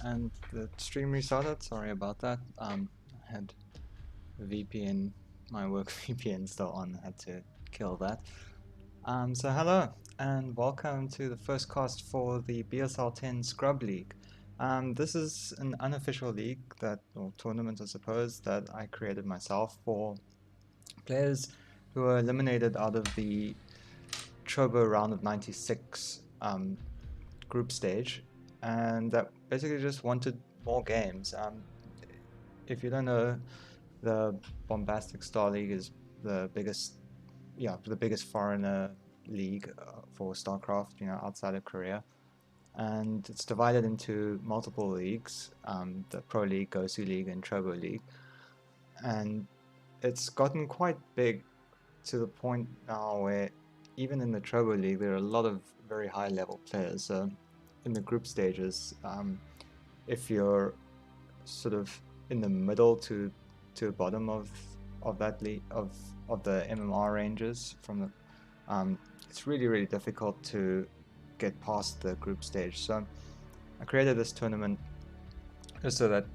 and the stream restarted. Sorry about that. I had VPN, my work VPN still on. Had to kill that. So hello and welcome to the first cast for the BSL10 Scrub League. This is an unofficial league or tournament, I suppose, that I created myself for players who were eliminated out of the Trobo round of 96 group stage, and that basically just wanted more games. If you don't know, the Bombastic Star League is the biggest foreigner league for StarCraft, outside of Korea, and it's divided into multiple leagues: the Pro League, Gosu League, and Trobo League, and it's gotten quite big to the point now where even in the Trobo League there are a lot of very high level players. So in the group stages, if you're sort of in the middle to bottom of that league of the MMR ranges from the it's really difficult to get past the group stage. So I created this tournament just so that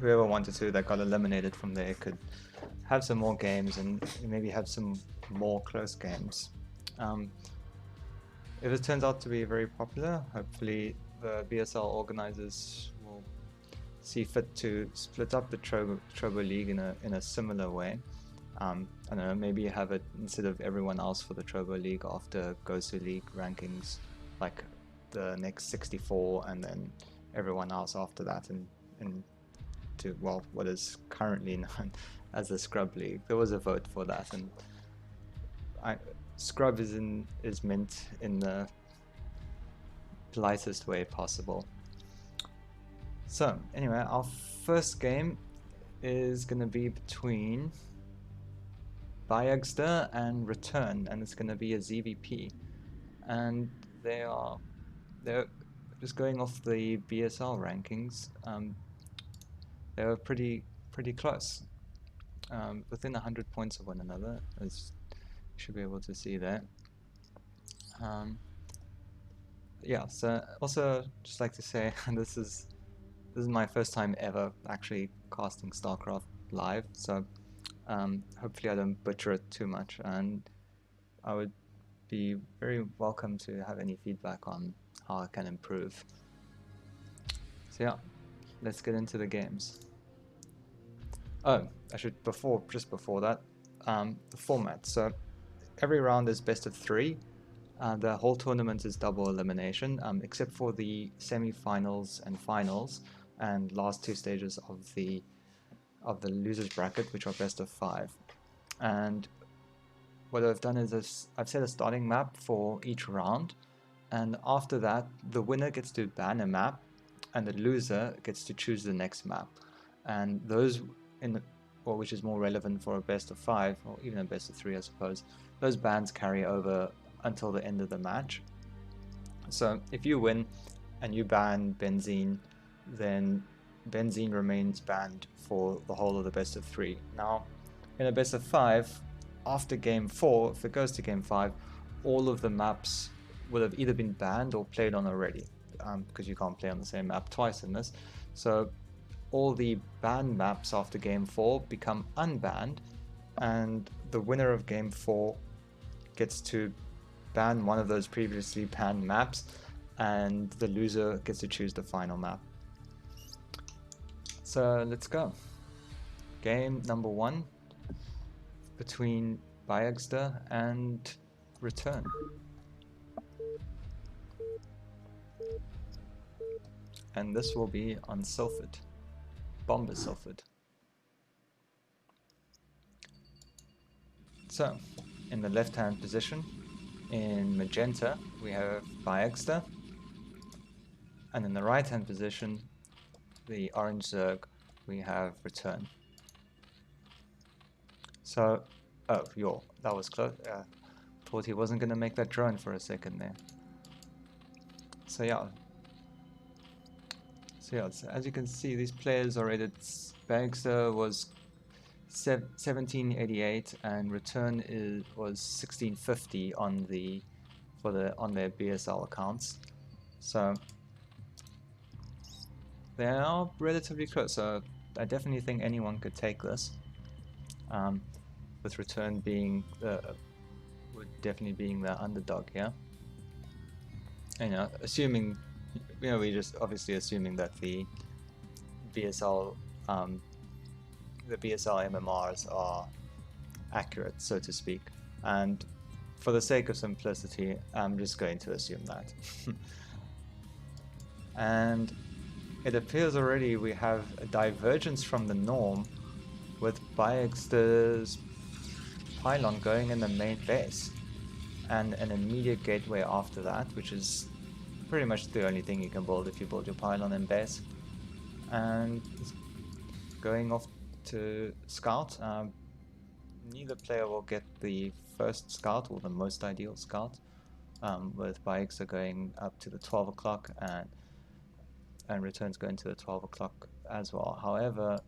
whoever wanted to that got eliminated from there could have some more games and maybe have some more close games. If it turns out to be very popular, hopefully the BSL organizers will see fit to split up the Trobo League in a similar way. I don't know, maybe have it instead of everyone else for the Trobo League after Gosu League rankings, like the next 64, and then everyone else after that, and to, well, what is currently known as the Scrub League. There was a vote for that, and Scrub is meant in the politest way possible. So anyway, our first game is going to be between Bayagster and Return, and it's going to be a ZVP, and they're just going off the BSL rankings. They were pretty close, within 100 points of one another, as you should be able to see there. Yeah, so also just like to say this is my first time ever actually casting StarCraft live, so hopefully I don't butcher it too much, and I would be very welcome to have any feedback on how I can improve. So yeah, let's get into the games. Oh, I should just before that, the format. So every round is best of 3. The whole tournament is double elimination, except for the semi-finals and finals, and last 2 stages of the losers bracket, which are best of 5. And what I've done is I've set a starting map for each round, and after that, the winner gets to ban a map, and the loser gets to choose the next map. And those which is more relevant for a best of 5 or even a best of 3, I suppose, those bans carry over until the end of the match. So if you win and you ban Benzene, then Benzene remains banned for the whole of the best of 3. Now, in a best of 5, after game 4, if it goes to game 5, all of the maps will have either been banned or played on already, because you can't play on the same map twice in this. So all the banned maps after game 4 become unbanned, and the winner of game 4 gets to ban one of those previously banned maps, and the loser gets to choose the final map. So let's go. Game number 1 between Bayagster and Return. And this will be on Silphid, Bomber Silphid. So, in the left-hand position, in magenta, we have Bayagster, and in the right-hand position, the orange Zerg, we have Return. So, oh, that was close. Thought he wasn't going to make that drone for a second there. So yeah. So as you can see, these players are rated. Bayagster was 1788 and Return was 1650 on their BSL accounts. So they are relatively close, so I definitely think anyone could take this. With Return being would definitely being the underdog here. You know, assuming, you know, we just obviously assuming that the BSL the BSL MMRs are accurate, so to speak, and for the sake of simplicity, I'm just going to assume that. And it appears already we have a divergence from the norm, with bayagster's pylon going in the main base and an immediate gateway after that, which is pretty much the only thing you can build if you build your pylon in base. And going off to scout. Neither player will get the first scout or the most ideal scout, with bayagster going up to the 12 o'clock and Returns going to the 12 o'clock as well. However,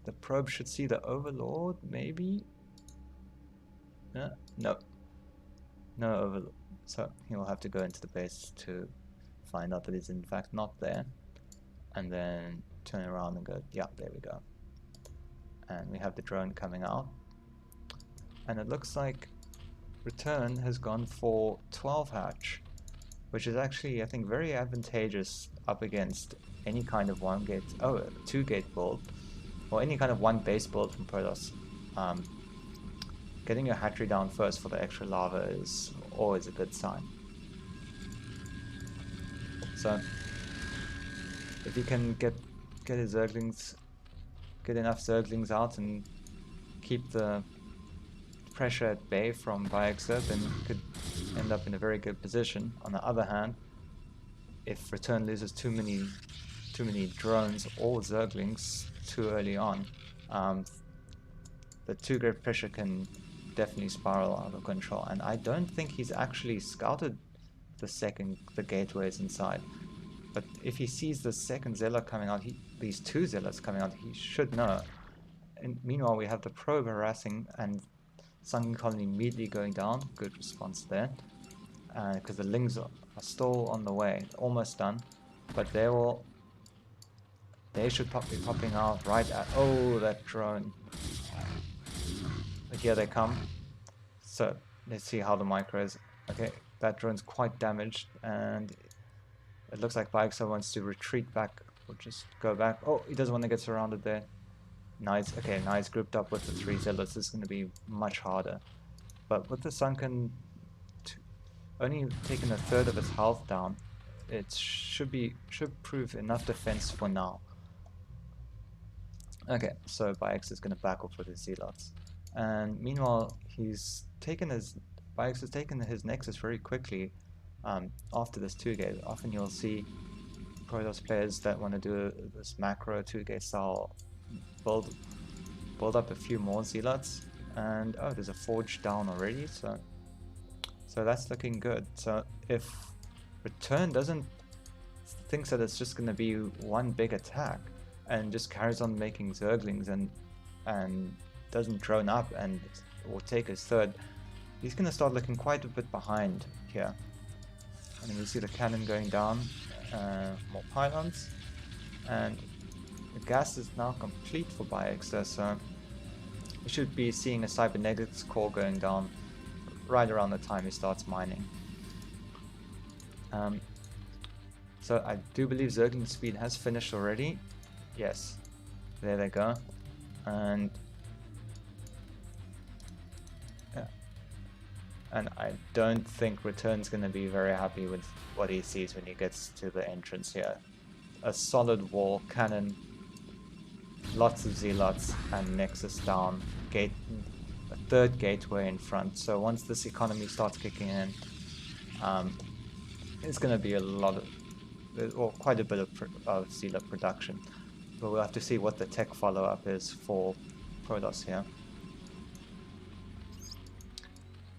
the probe should see the Overlord, maybe? No. No Overlord. So he will have to go into the base to find out that he's in fact not there. And then turn around and go, yeah, there we go. And we have the drone coming out. And it looks like Return has gone for 12 hatch, which is actually, I think, very advantageous up against any kind of two gate build, or any kind of one base build from Protoss. Getting your hatchery down first for the extra lava is always a good sign. So if you can get his Zerglings, get enough Zerglings out and keep the pressure at bay from bayagster, then you could end up in a very good position. On the other hand, if Return loses too many drones or Zerglings too early on, the 2-grid pressure can definitely spiral out of control. And I don't think he's actually scouted the gateways inside. But if he sees the second zealot coming out, these two zealots coming out, he should know. And meanwhile, we have the probe harassing and Sunken Colony immediately going down. Good response there. Because the Lings are still on the way, almost done. But they should be popping out right at... Oh, that drone. But here they come. So, let's see how the micro is. Okay, that drone's quite damaged, and it looks like bayagster wants to retreat back, or just go back. Oh, he doesn't want to get surrounded there. Nice, okay, nice, grouped up with the 3 zealots. This is going to be much harder. But with the Sunken only taking a third of its health down, it should prove enough defense for now. Okay, so bayagster is going to back off with his zealots. And meanwhile, bayagster's taken his nexus very quickly after this 2-gate. Often you'll see Protoss players that want to do this macro 2-gate style build up a few more zealots, and oh, there's a forge down already, so that's looking good. So if Return thinks that it's just going to be one big attack and just carries on making Zerglings and doesn't drone up and or take his third, he's going to start looking quite a bit behind here. And then we see the cannon going down, more pylons, and the gas is now complete for bayagster, so we should be seeing a cybernetics core going down right around the time he starts mining. So I do believe Zergling speed has finished already. Yes, there they go. And yeah, and I don't think Return's going to be very happy with what he sees when he gets to the entrance here. A solid wall, cannon, lots of zealots, and nexus down, a third gateway in front. So once this economy starts kicking in, it's going to be quite a bit of zealot production. But we'll have to see what the tech follow-up is for Protoss here.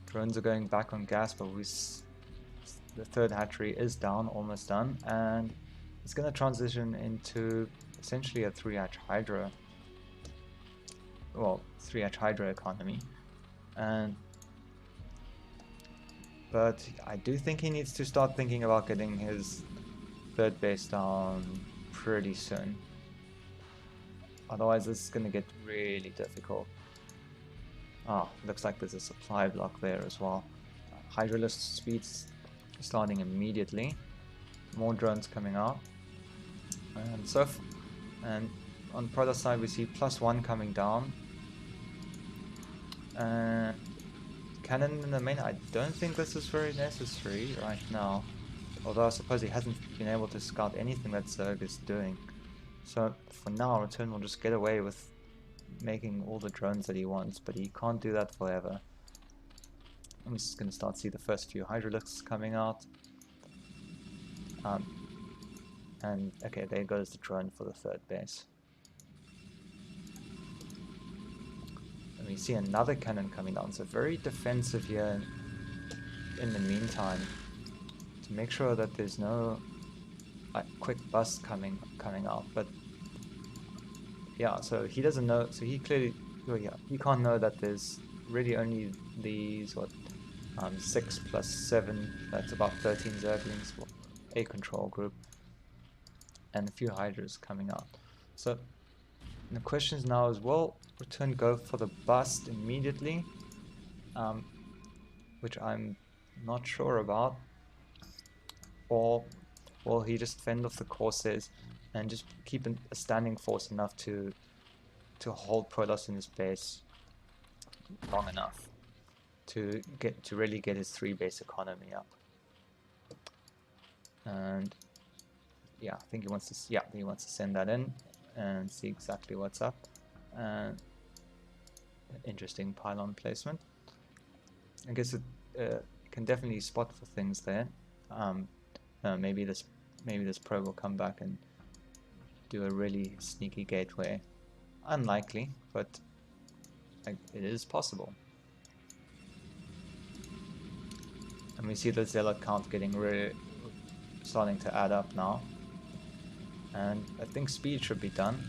Drones are going back on gas, but the third hatchery is down, almost done, and it's going to transition into essentially a 3-hatch Hydra. Well, 3-hatch Hydra economy. But I do think he needs to start thinking about getting his third base down pretty soon. Otherwise this is going to get really difficult. Ah, looks like there's a supply block there as well. Hydralisk speeds starting immediately. More drones coming out. And on Protoss side we see +1 coming down. Cannon in the main, I don't think this is very necessary right now. Although I suppose he hasn't been able to scout anything that Zerg is doing. So for now, Return will just get away with making all the drones that he wants, but he can't do that forever. I'm just going to start to see the first few Hydralisks coming out. And okay, there goes the drone for the third base. And we see another cannon coming down, so very defensive here in the meantime, to make sure that there's no quick bust coming out. But yeah, so he doesn't know, so he clearly, well, yeah, he can't know that there's really only these, what, 6 + 7, that's about 13 Zerglings for a control group, and a few Hydras coming out. So the question now is, will Return go for the bust immediately, which I'm not sure about, or will he just fend off the Corsairs and just keep a standing force enough to hold Protoss in his base long enough to really get his 3-base economy up? And yeah, I think he wants to send that in and see exactly what's up. Interesting pylon placement. I guess it can definitely spot for things there. Maybe this probe will come back and do a really sneaky gateway. Unlikely, but it is possible. And we see the zealot count getting really starting to add up now. And I think speed should be done.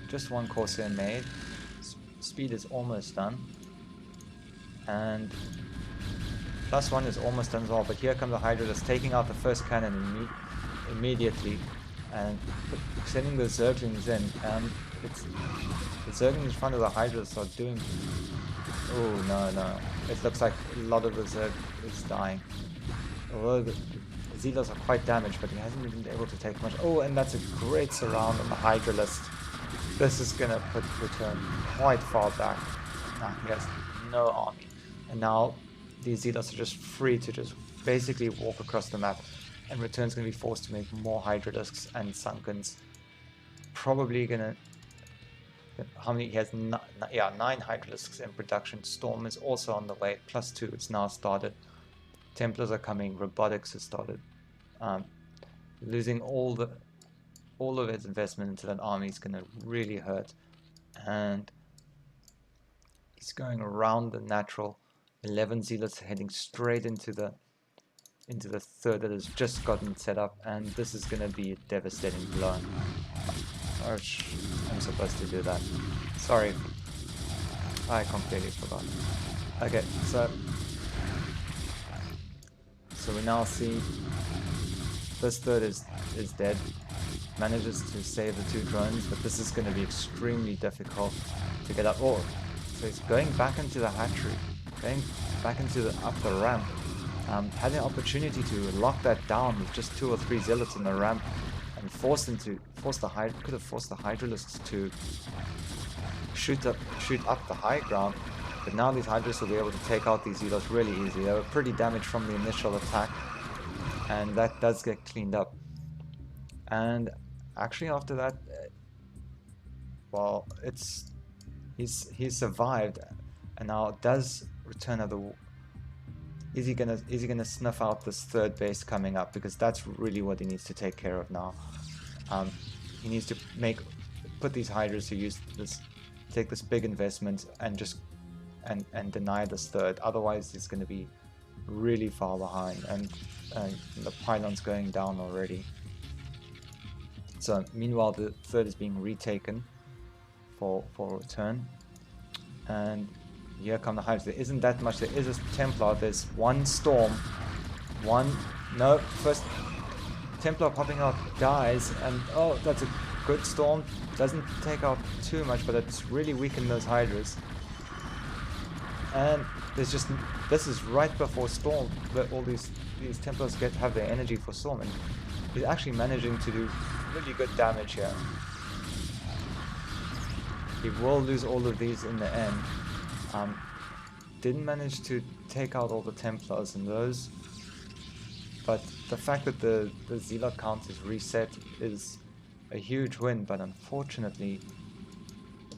Just one Corsair made. Speed is almost done. And +1 is almost done as well. But here come the Hydralisk taking out the first cannon immediately and sending the Zerglings in. And the Zerglings in front of the Hydralisk are doing... Oh, no. It looks like a lot of the Zerg is dying. Although the Zealots are quite damaged, but he hasn't been able to take much. Oh, and that's a great surround on the Hydralisk. This is going to put Return quite far back. He has no army. And now these Zealots are just free to just basically walk across the map. And Return's going to be forced to make more Hydralisks and Sunkens. Probably going to... How many? He has 9 Hydralisks in production. Storm is also on the way. +2, it's now started. Templars are coming. Robotics has started. Losing all of its investment into that army is going to really hurt. And he's going around the natural. 11 Zealots heading straight into the third that has just gotten set up, and this is going to be a devastating blow. Ouch, I'm supposed to do that. Sorry, I completely forgot. Okay, so we now see this third is dead. Manages to save the 2 drones, but this is going to be extremely difficult to get up. Oh, so he's going back into the hatchery, going back into up the ramp. Had the opportunity to lock that down with just 2 or 3 zealots in the ramp and could have forced the Hydralisks to shoot up the high ground. But now these Hydralisks will be able to take out these zealots really easily. They were pretty damaged from the initial attack, and that does get cleaned up. And actually after that, well, he's survived, and now does Return of the... Is he gonna snuff out this third base coming up? Because that's really what he needs to take care of now. He needs to put these Hydras who take this big investment and just and deny this third. Otherwise, he's going to be really far behind, and the pylon's going down already. So meanwhile, the third is being retaken for Return, and here come the Hydras. There isn't that much. There is a Templar. There's one Storm. First Templar popping out dies, and oh, that's a good storm. Doesn't take out too much, but it's really weakened those Hydras. And there's just, this is right before storm that all these Templars have their energy for storm, and he's actually managing to do really good damage here. He will lose all of these in the end. Didn't manage to take out all the Templars in those, but the fact that the Zealot count is reset is a huge win. But unfortunately,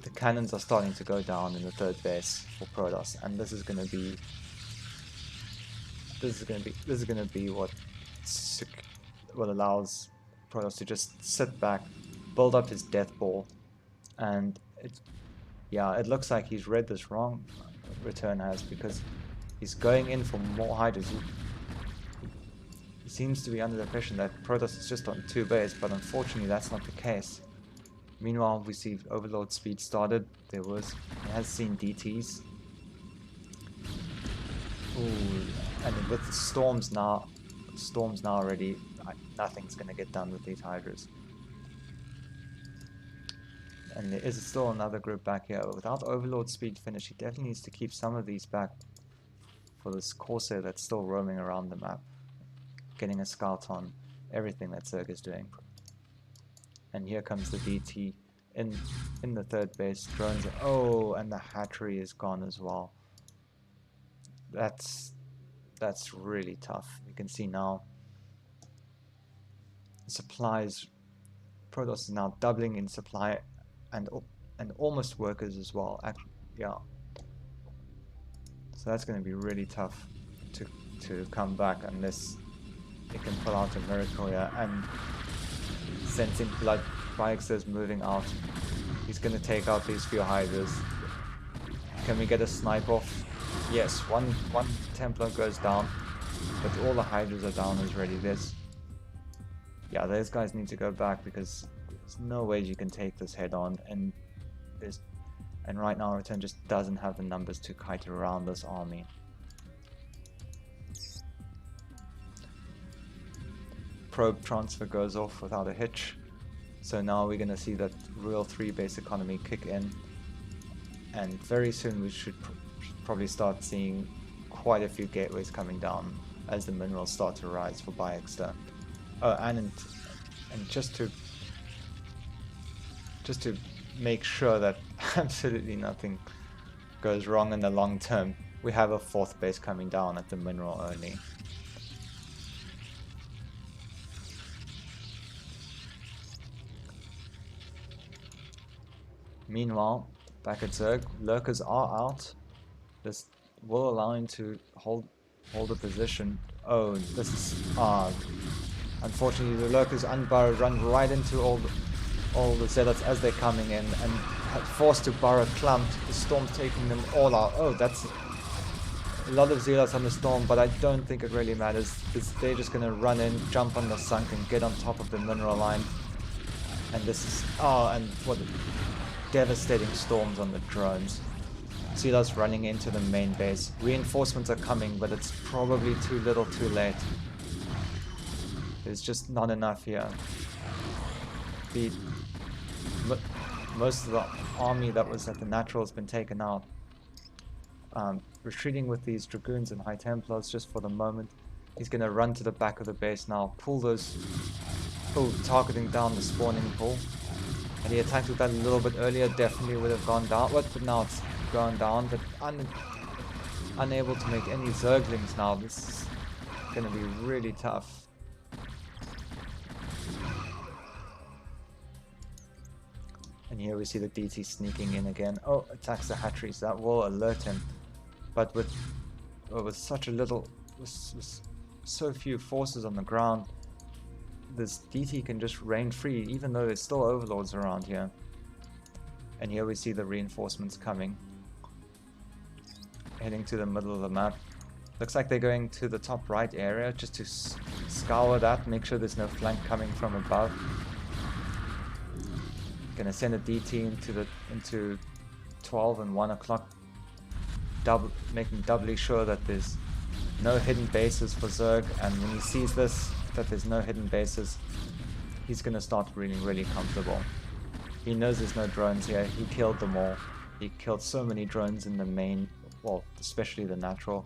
the cannons are starting to go down in the third base for Protoss, and this is going to be what allows Protoss to just sit back, build up his death ball, and it looks like he's read this wrong. Return has, because he's going in for more Hydras. He seems to be under the impression that Protoss is just on 2 base, but unfortunately that's not the case. Meanwhile, we see Overlord speed started. He has seen DTs. Ooh, and with the storms now already, nothing's gonna get done with these Hydras. And there is still another group back here. Without Overlord speed finish, he definitely needs to keep some of these back for this Corsair that's still roaming around the map, getting a scout on everything that Zerg is doing. And here comes the DT in the third base. Drones. Oh, and the hatchery is gone as well. That's really tough. You can see now supplies. Protoss is now doubling in supply, and almost workers as well. Actually, yeah. So that's going to be really tough to come back unless it can pull out a miracle here. And sensing blood, bayagster moving out. He's going to take out these few Hydras. Can we get a snipe off? Yes, one Templar goes down, but all the Hydras are down already. Those guys need to go back, because there's no way you can take this head on, and right now Return just doesn't have the numbers to kite around this army. Probe transfer goes off without a hitch, so now we're going to see that real 3-base economy kick in, and very soon we should probably start seeing quite a few gateways coming down as the minerals start to rise for bayagster. Oh, and just to make sure that absolutely nothing goes wrong in the long term, we have a 4th base coming down at the mineral only. Meanwhile, back at Zerg, lurkers are out. This will allow him to hold a position. Oh, this is unfortunately the lurkers unburrowed, run right into all the zealots as they're coming in, and forced to burrow clumped. The storm's taking them all out. Oh, that's a lot of zealots on the storm, but I don't think it really matters. They're just gonna run in, jump on the sunk, and get on top of the mineral line. And this is and what devastating storms on the drones. Zealots running into the main base. Reinforcements are coming, but it's probably too little too late. There's just not enough here. Most of the army that was at the natural has been taken out. Retreating with these Dragoons and High Templars just for the moment. He's going to run to the back of the base now, pull those... Oh, targeting down the spawning pool. And he attacked with that a little bit earlier, definitely would have gone down, but now it's gone down, but unable to make any Zerglings now. This is going to be really tough. And here we see the DT sneaking in again. Oh, attacks the hatcheries. That will alert him. But with such a little, with so few forces on the ground, this DT can just reign free, even though there's still overlords around here. And here we see the reinforcements coming, heading to the middle of the map. Looks like they're going to the top right area just to scour that, make sure there's no flank coming from above. Gonna send a DT into 12 and 1 o'clock, making doubly sure that there's no hidden bases for Zerg. And when he sees this, that there's no hidden bases, he's gonna start feeling really comfortable. He knows there's no drones here. He killed them all. He killed so many drones in the main, well, especially the natural.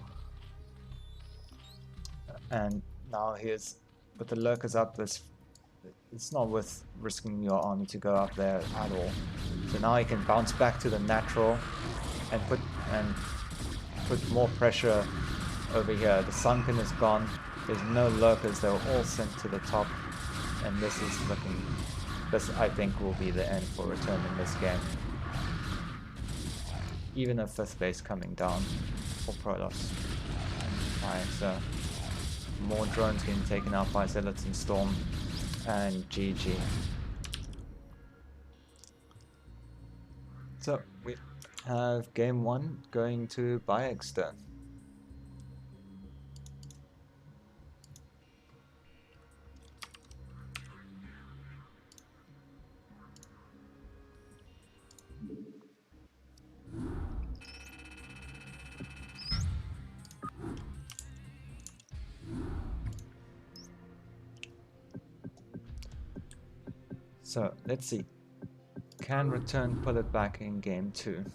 And now here's, with the lurkers up, it's not worth risking your army to go up there at all. So now he can bounce back to the natural and put more pressure over here. The sunken is gone. There's no lurkers. They were all sent to the top, and this is looking. This, I think, will be the end for Return in this game. Even a 5th base coming down for Protoss. Alright, so more drones getting taken out by Zealots and Storm, and GG. So we have game 1 going to bayagster. So let's see. Can Return pull it back in game 2?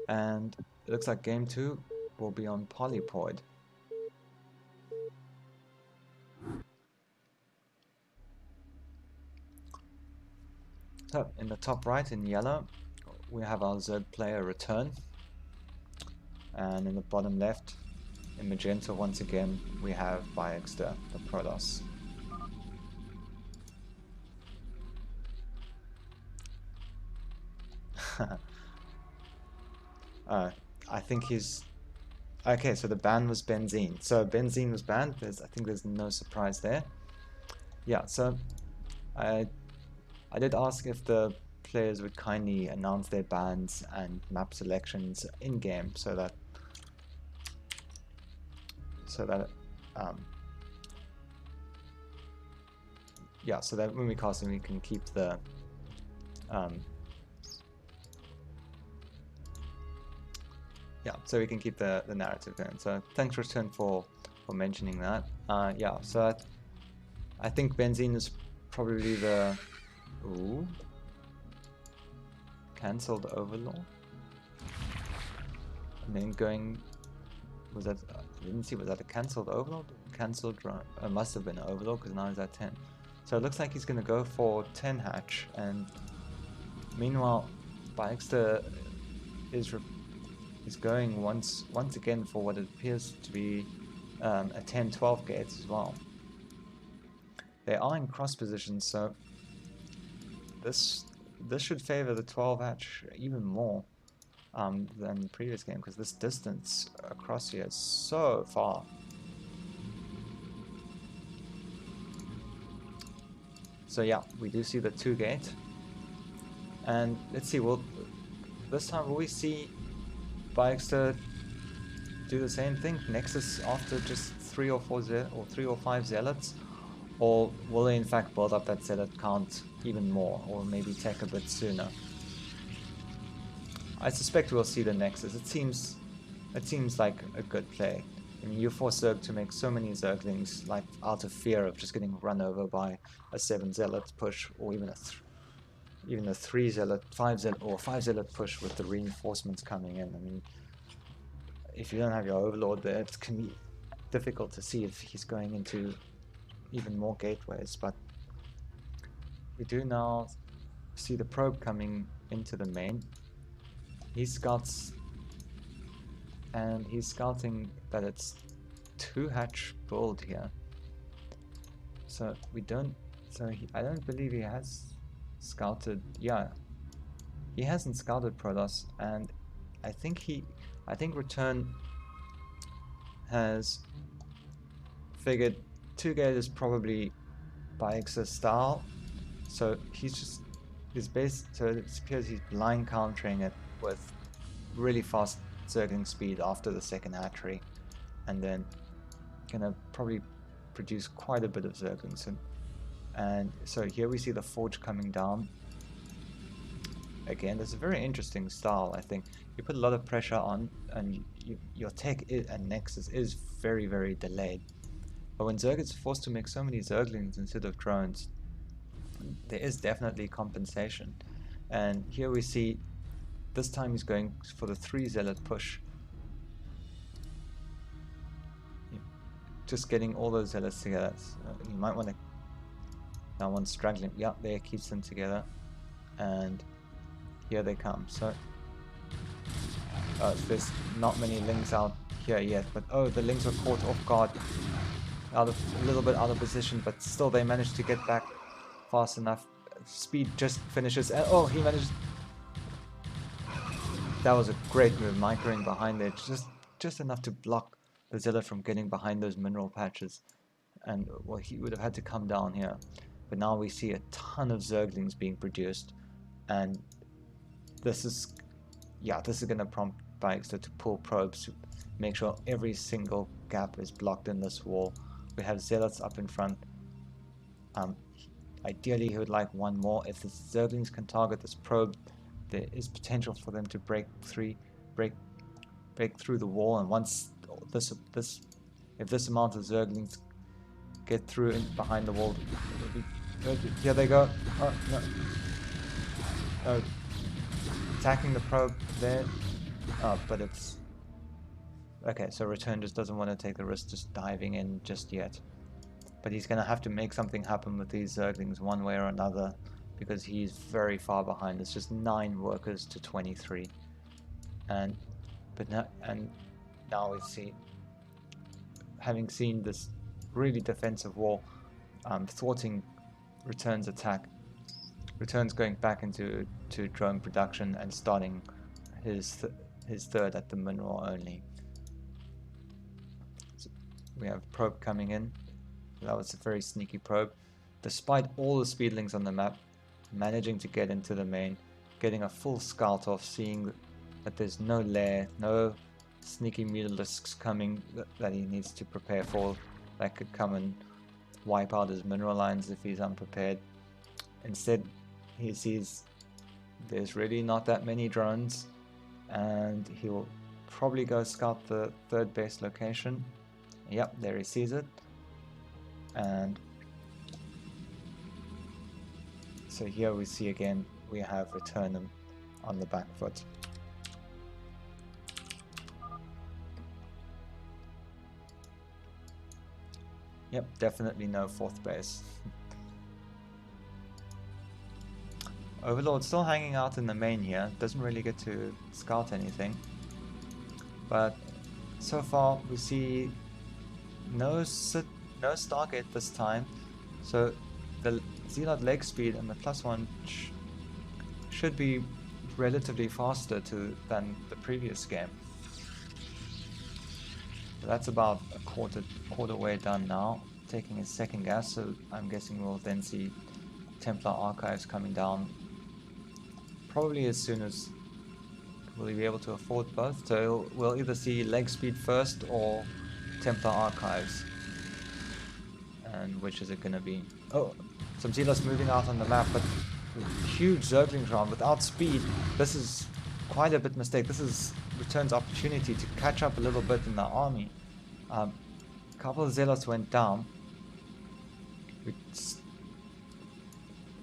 And it looks like game 2 will be on Polypoid. So in the top right in yellow, we have our Zerg player Return. And in the bottom left, in magenta once again, we have bayagster, the Protoss. I think he's... Okay, so the ban was Benzene. So Benzene was banned. I think there's no surprise there. Yeah, so I did ask if the players would kindly announce their bans and map selections in-game so that yeah, so that when we cast them we can keep the yeah, so we can keep the narrative going. So thanks Return for mentioning that. Yeah, so I think Benzene is probably the cancelled Overlord, and then going, was that, I didn't see, was that a cancelled Overlord? Cancelled, must have been an Overlord because now he's at 10. So it looks like he's going to go for 10 hatch, and meanwhile bayagster is going once again for what it appears to be a 10-12 gates as well. They are in cross positions, so this should favor the 12 hatch even more than the previous game, because this distance across here is so far. So yeah, we do see the 2 gate, and let's see, this time will we see bayagster do the same thing, Nexus after just 3 or 5 zealots, or will they in fact build up that zealot count even more, or maybe take a bit sooner? I suspect we'll see the Nexus. It seems like a good play. I mean, you force Zerg to make so many Zerglings, like out of fear of just getting run over by a 7 zealot push, or even a 3 zealot, 5 zealot, or 5 zealot push with the reinforcements coming in. I mean, if you don't have your Overlord there, it can be difficult to see if he's going into even more gateways. But we do now see the probe coming into the main. He scouts, and he's scouting that it's 2 hatch build here. So we don't. So I don't believe he has scouted. Yeah, he hasn't scouted Protoss, and I think Return has figured 2 gate is probably bayagster style. So he's base. So it appears he's blind countering it with really fast Zergling speed after the 2nd hatchery, and then gonna probably produce quite a bit of Zerglings. And so here we see the forge coming down, again, this is a very interesting style. I think you put a lot of pressure on, and your tech and Nexus is very, very delayed. But when Zerg is forced to make so many Zerglings instead of drones, there is definitely compensation. And here we see this time he's going for the 3 Zealot push. Just getting all those Zealots together. So you might want to... Now one's straggling. Yeah, there, keeps them together. And here they come. So there's not many Lings out here yet. But oh, the Lings were caught off guard. A little bit out of position, but still they managed to get back fast enough. Speed just finishes. And oh, he managed... That was a great move, microing behind there. Just enough to block the Zealot from getting behind those mineral patches. And well, he would have had to come down here. But now we see a ton of Zerglings being produced. And this is going to prompt bayagster to pull probes to make sure every single gap is blocked in this wall. We have Zealots up in front. Ideally he would like one more. If the Zerglings can target this probe, there is potential for them to break through the wall. And once if this amount of Zerglings get through and behind the wall, it'll be good. Here they go. Oh no! Oh, attacking the probe there. Oh, but it's okay. So Return just doesn't want to take the risk just diving in just yet. But he's going to have to make something happen with these Zerglings one way or another, because he's very far behind. It's just 9 workers to 23. And now we see, having seen this really defensive wall thwarting Return's attack, Return's going back into drone production and starting his third at the mineral only. So we have probe coming in. That was a very sneaky probe. Despite all the speedlings on the map, managing to get into the main, getting a full scout off, seeing that there's no lair, no sneaky mutalisks coming that he needs to prepare for, that could come and wipe out his mineral lines if he's unprepared. Instead, he sees there's really not that many drones, and he will probably go scout the 3rd base location. Yep, there he sees it. And so here we see again, we have Return on the back foot. Yep, definitely no 4th base. Overlord still hanging out in the main here, doesn't really get to scout anything. But so far we see no Stargate this time, so the Zealot leg speed and the +1 should be relatively faster than the previous game. So that's about a quarter way done now, taking his 2nd gas, so I'm guessing we'll then see Templar Archives coming down probably as soon as... Will he be able to afford both? So we'll either see leg speed first or Templar Archives. And which is it going to be? Oh, some Zealots moving out on the map, but huge Zerglings round without speed. This is quite a bit mistake. This is Return's opportunity to catch up a little bit in the army. A couple of Zealots went down.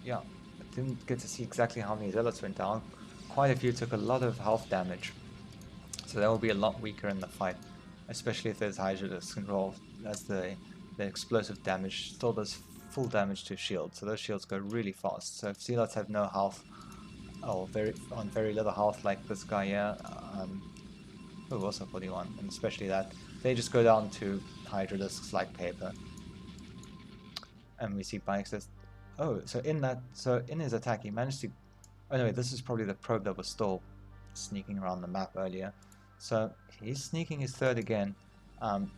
Yeah, I didn't get to see exactly how many Zealots went down. Quite a few took a lot of health damage. So they will be a lot weaker in the fight, especially if there's Hydralisks involved, as the explosive damage still does full damage to shields, so those shields go really fast. So if Zealots have no health, or very little health like this guy here, also 41, and especially that, they just go down to Hydralisks like paper. And we see bayagster. Oh, so in his attack he managed to... Oh no, this is probably the probe that was still sneaking around the map earlier. So he's sneaking his 3rd again. And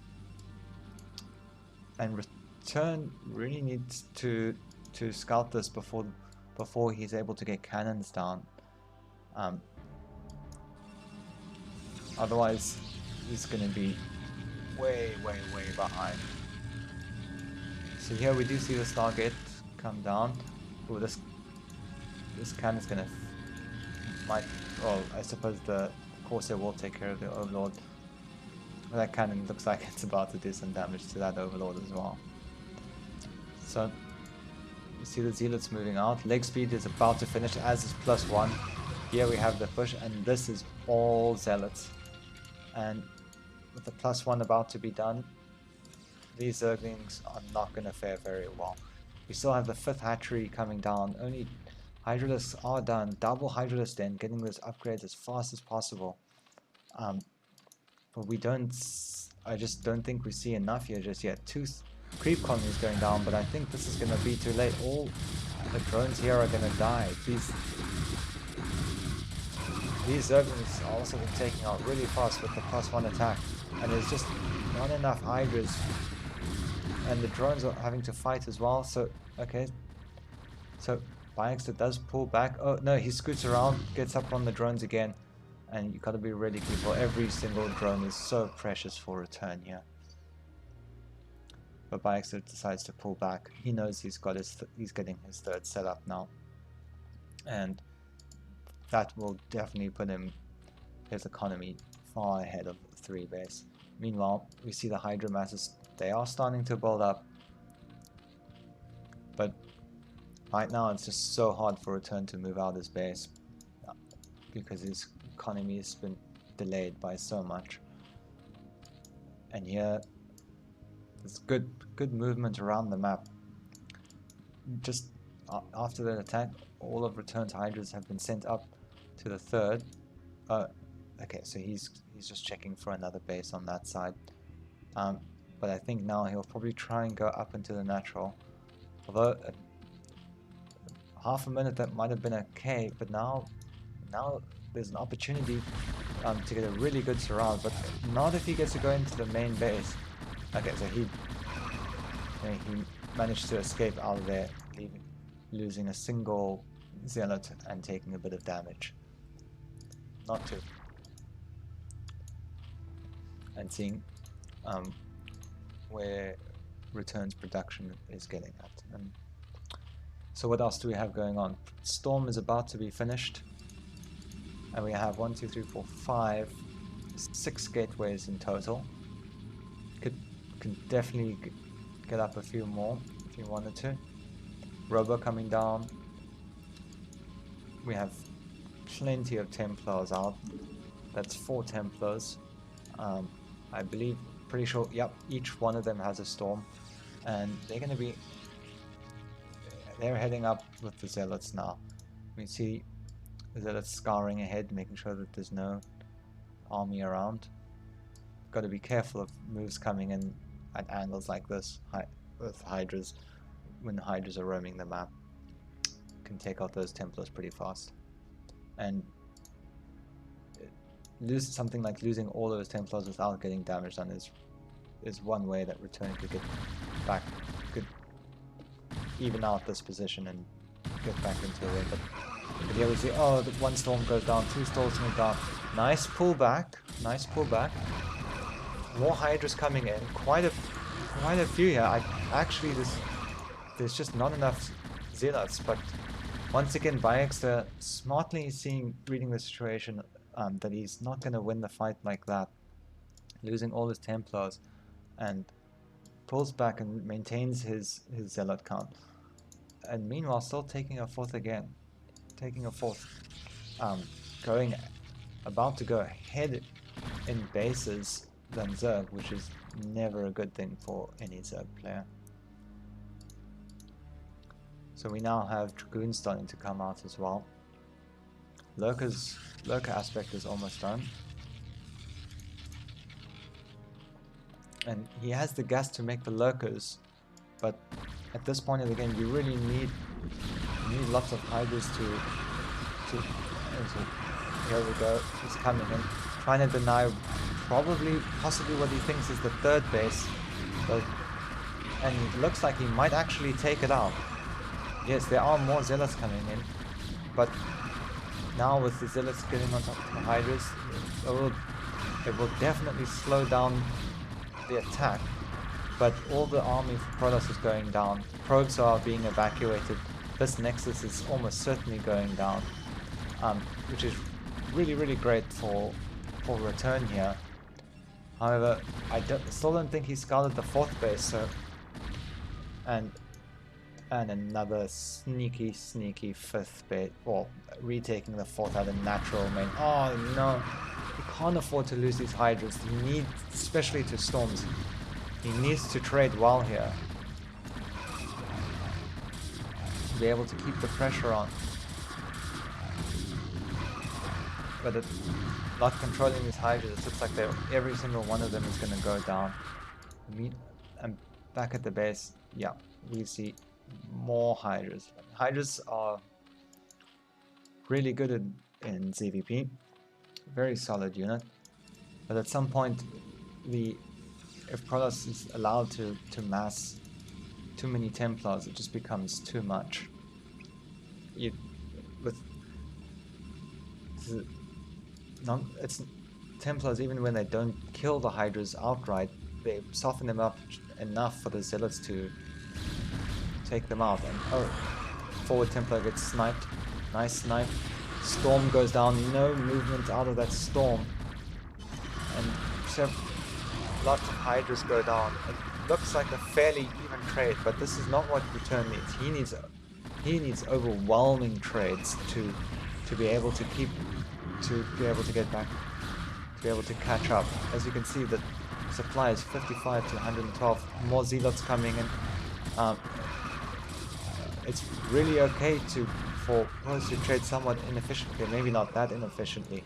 Return really needs to scout this before he's able to get cannons down. Otherwise, he's going to be way behind. So here we do see the Stargate come down. Oh, this cannon's going to might, well, I suppose the Corsair will take care of the Overlord. That cannon looks like it's about to do some damage to that Overlord as well. So, you see the Zealots moving out. Leg speed is about to finish, as is +1. Here we have the push, and this is all Zealots. And with the +1 about to be done, these Zerglings are not going to fare very well. We still have the 5th hatchery coming down. Only Hydralisks are done. Double Hydralisk Den, getting those upgrades as fast as possible. But we don't, I just don't think we see enough here just yet. 2 creep colonies going down, but I think this is going to be too late. All the drones here are going to die. These Zerglings are also been taking out really fast with the +1 attack, and there's just not enough Hydras, and the drones are having to fight as well. So okay, so bayagster does pull back. Oh no, he scoots around, gets up on the drones again, and you gotta be really careful. Every single drone is so precious for return here. But bayagster decides to pull back. He knows he's got he's getting his 3rd set up now, and that will definitely put his economy far ahead of 3 base. Meanwhile, we see the Hydra masses, they are starting to build up, but right now it's just so hard for Return to move out his base because his economy has been delayed by so much. And here there's good movement around the map. Just after that attack, all of Return's Hydras have been sent up to the 3rd. Okay, so he's just checking for another base on that side. But I think now he'll probably try and go up into the natural. Although half a minute that might have been okay, but now there's an opportunity to get a really good surround, but not if he gets to go into the main base. Okay, so he managed to escape out of there, losing a single Zealot and taking a bit of damage. Not too. And seeing where Return's production is getting at. And so what else do we have going on? Storm is about to be finished, and we have 1, 2, 3, 4, 5, 6 gateways in total. Could definitely get up a few more if you wanted to. Robo coming down. We have plenty of Templars out. That's 4 Templars. I believe, pretty sure, yep, each one of them has a storm, and they're going to be, they're heading up with the Zealots now. We see the Zealots scouring ahead, making sure that there's no army around. Got to be careful of moves coming in at angles like this with Hydras. When the Hydras are roaming the map, can take out those Templars pretty fast. And lose something like losing all those Templars without getting damage done is one way that Return could get back, could even out this position and get back into the way. But here we see, oh, the 1 storm goes down, 2 storms go down. Nice pullback, nice pullback. More Hydras coming in, quite a few here. Actually, there's just not enough Zealots, but once again, bayagster smartly reading the situation, that he's not going to win the fight like that, losing all his Templars, and pulls back and maintains his Zealot count. And meanwhile, still taking a 4th again, about to go ahead in bases than Zerg, which is never a good thing for any Zerg player. So we now have Dragoons starting to come out as well. Lurker aspect is almost done. And he has the gas to make the Lurkers, but at this point of the game you really need lots of Hydras to here we go, he's coming in, trying to deny possibly what he thinks is the 3rd base, and it looks like he might actually take it out. Yes, there are more Zealots coming in, but now with the Zealots getting on top of the Hydras, it will definitely slow down the attack, but all the army for Protoss is going down. Probes are being evacuated. This Nexus is almost certainly going down. which is really great for return here. However, I still don't think he scouted the 4th base, so and another sneaky 5th base, well, retaking the 4th at a natural main. Oh no, he can't afford to lose these Hydras. He needs, especially to Storms, he needs to trade well here to be able to keep the pressure on. But not controlling these Hydras, it looks like every single one of them is going to go down. And back at the base, yeah, we see more Hydras. Hydras are really good in ZVP, very solid unit. But at some point, if Protoss is allowed to mass too many Templars, it just becomes too much. It's Templars, even when they don't kill the Hydras outright, they soften them up enough for the Zealots to take them out. And oh, forward Templar gets sniped. Nice snipe. Storm goes down. No movement out of that Storm. And lots of Hydras go down. It looks like a fairly even trade, but this is not what Return needs. He needs overwhelming trades to be able to get back, to be able to catch up. As you can see, the supply is 55 to 112. More Zealots coming in. It's really okay for Protoss to trade somewhat inefficiently, maybe not that inefficiently.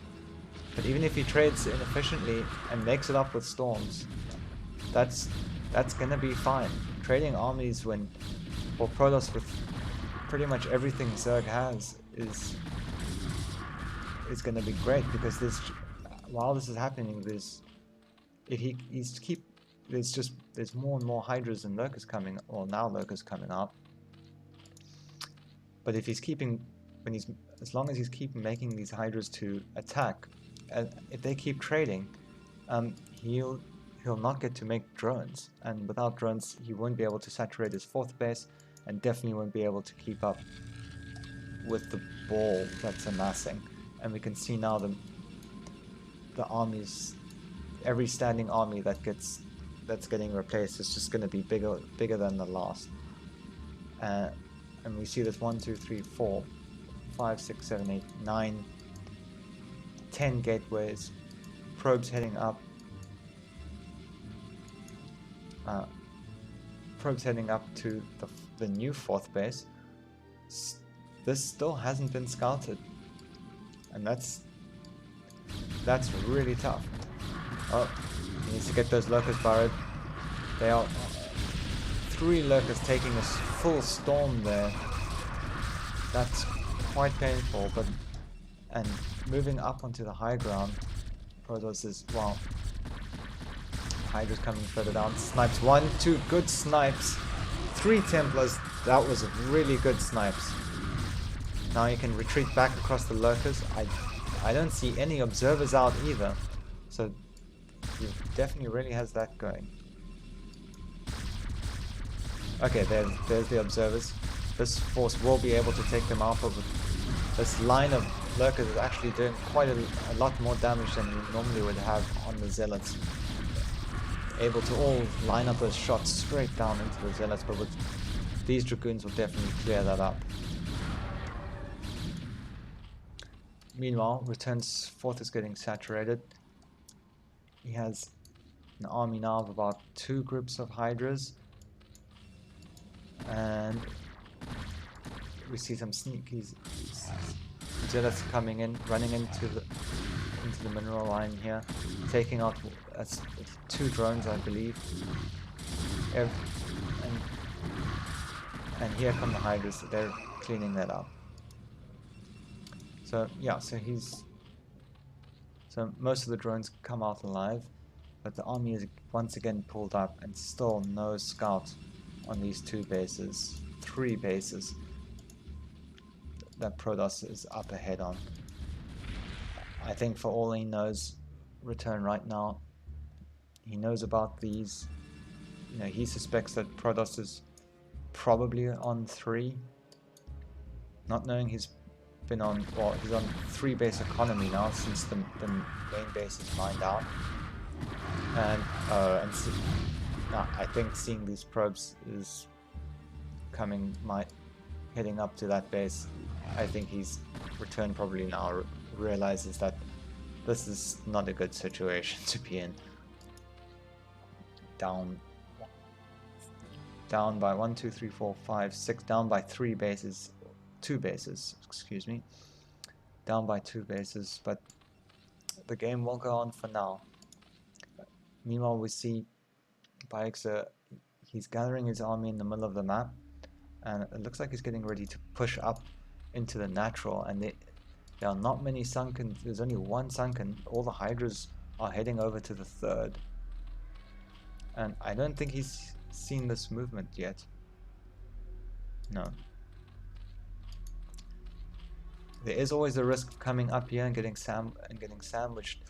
But even if he trades inefficiently and makes it up with Storms, that's gonna be fine. Trading armies for Protoss with pretty much everything Zerg has is gonna be great, because while this is happening, there's more and more Hydras and Lurkers coming, or now Lurkers coming up. But if he's as long as he's keeping making these Hydras to attack, if they keep trading, he'll not get to make drones, and without drones he won't be able to saturate his 4th base, and definitely won't be able to keep up with the Baal that's amassing. And we can see now the armies, every standing army that's getting replaced is just going to be bigger than the last. And we see this 1, 2, 3, 4, 5, 6, 7, 8, 9, 10 gateways, probes heading up. Probes heading up to the new 4th base. This still hasn't been scouted, and that's really tough. Oh, he needs to get those Lurkers burrowed. They are 3 Lurkers taking a full Storm there. That's quite painful, and moving up onto the high ground, Protoss is, well, Hydra's coming further down. Snipes 1, 2 good snipes. 3 Templars. That was really good snipes. Now you can retreat back across the Lurkers. I don't see any observers out either, so he definitely really has that going. Okay, there's the observers. This force will be able to take them out, but this line of Lurkers is actually doing quite a lot more damage than you normally would have on the Zealots. Able to all line up those shots straight down into the Zealots, but with these Dragoons will definitely clear that up. Meanwhile, Return's 4th is getting saturated. He has an army now of about 2 groups of Hydras, and we see some sneaky Zealots coming in, running into the mineral line here, taking out 2 drones, I believe. And here come the Hydras. They're cleaning that up. So yeah, so most of the drones come out alive, but the army is once again pulled up, and still no scout on these 2 bases, 3 bases that Protoss is up ahead on. I think for all he knows, Return right now, he knows about these. You know, he suspects that Protoss is probably on 3, not knowing his been on, well, he's on 3 base economy now since the main base is mined out. And I think seeing these probes is coming, heading up to that base. I think he's returned probably now, realizes that this is not a good situation to be in. Down by 1, 2, 3, 4, 5, 6, down by 3 bases, 2 bases, excuse me. Down by 2 bases, but the game will go on for now. Meanwhile, we see bayagster, he's gathering his army in the middle of the map, and it looks like he's getting ready to push up into the natural, and there are not many sunken, there's only 1 sunken, all the hydras are heading over to the 3rd. And I don't think he's seen this movement yet. No. There is always a risk of coming up here and getting sandwiched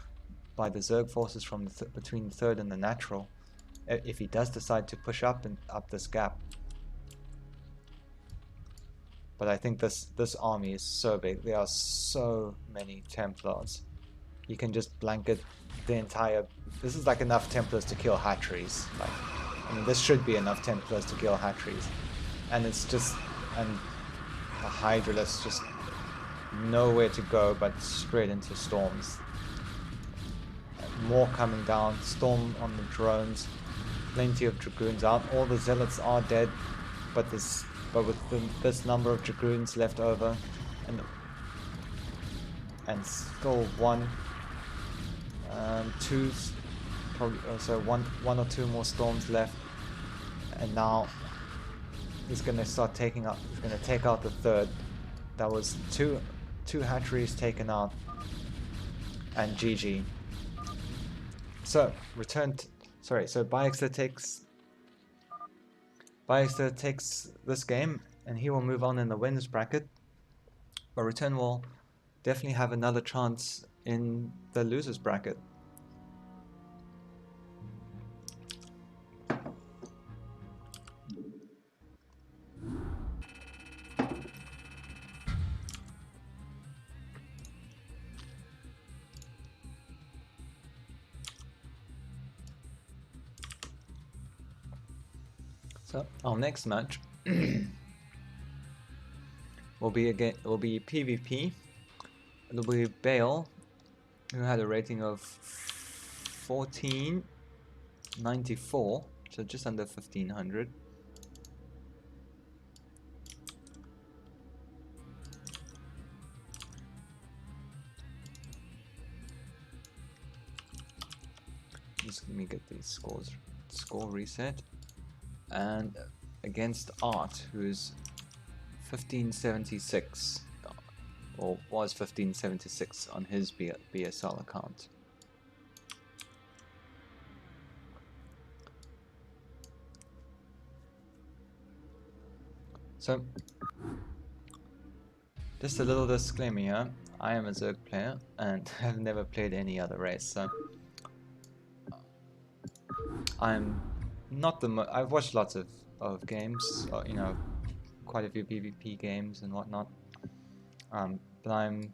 by the Zerg forces from between the 3rd and the natural, if he does decide to push up and up this gap. But I think this army is so big. There are so many Templars. You can just blanket the entire... This is like enough Templars to kill hatcheries. Like, I mean, this should be enough Templars to kill hatcheries. And it's just... And the Hydralisk just nowhere to go but straight into storms. More coming down. Storm on the drones. Plenty of Dragoons out. All the Zealots are dead. But with this number of Dragoons left over, and still 1, 2, probably also one or 2 more storms left, and now he's gonna start taking out. He's gonna take out the 3rd. That was two hatcheries taken out, and GG. So so bayagster takes this game, and he will move on in the winners bracket. But Return will definitely have another chance in the losers bracket. So our next match will be PvP. It'll be Baal, who had a rating of 1494, so just under 1500. Just let me get these score reset. And against Art, who's 1576, or was 1576 on his BSL account. So, just a little disclaimer here, I am a Zerg player and have never played any other race, so I'm not I've watched lots of games, you know, quite a few PvP games and whatnot, but I'm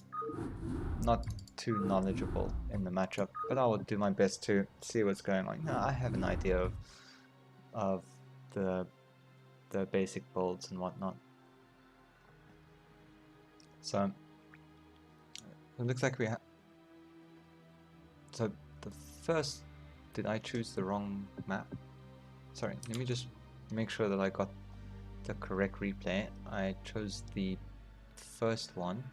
not too knowledgeable in the matchup, but I will do my best to see what's going on. You know, I have an idea of the basic builds and whatnot. So it looks like we have. So the first, did I choose the wrong map? Sorry, let me just make sure that I got the correct replay. I chose the first one.